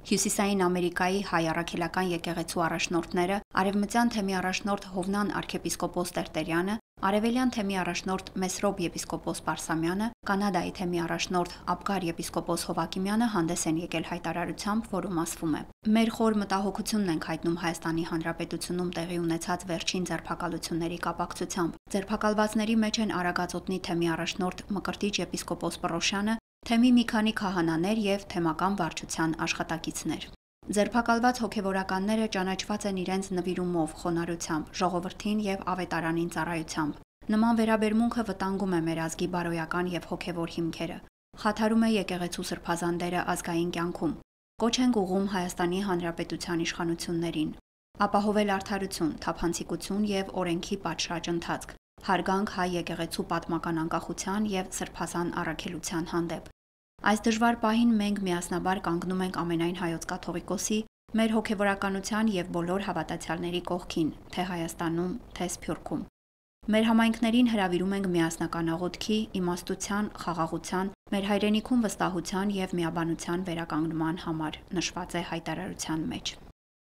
Հյուսիսային Ամերիկայի հայ առաքելական եկեղեցու առաջնորդները, արևմտյան թեմի առաջնորդ Հովնան arczepiskopos Տերտերյանը, արևելյան թեմի առաջնորդ Մեսրոպ եպիսկոպոս Պարսամյանը, Կանադայի թեմի առաջնորդ Աբգար եպիսկոպոս Հովակիմյանը հանդես են եկել հայտարարությամբ, որում ասվում է. «Մեր խոր մտահոգությունն ենք հայտնում Հայաստանի Հանրապետությունում տեղի ունեցած վերջին ձերբակալությունների կապակցությամբ։ Ձերբակալվածների մեջ են Արագածոտնի թեմի առաջնորդ Մկրտիչ եպիսկոպոս Պռոշյանը, թեմի մի քանի քահանաներ և թեմական վարչության աշխատակիցներ։ Ձերբակալված հոգևորականները ճանաչված են իրենց նվիրումով, խոնարհությամբ, ժողովրդին և ավետարանին ծառայությամբ։ Նման վերաբերմունքը վտանգում է մեր ազգի բարոյական և հոգևոր հիմքերը, խաթարում է եկեղեցու սրբազանդերը ազգային կյանքում։ Կոչ ենք ուղղում Հայաստանի Հանրապետության իշխանություններին ապահովել արդարություն, թափանցիկություն և օրենքի պատշաճ ընթացք, հարգանք հայ եկեղեցու պատմական անկախության և սրբազան առաքելության հանդեպ։ Այս դժվար պահին մենք միասնաբար կանգնում ենք ամենայն Հայոց կաթողիկոսի, մեր հոգևորականության և բոլոր հավատացյալների կողքին, թե Հայաստանում, թե Սփյուռքում։ Մեր համայնքներին հրավիրում ենք միասնական աղոթքի, իմաստության, խաղաղության, մեր հայրենիքում վստահության և միաբանության վերականգնման համար», նշված է հայտարարության մեջ։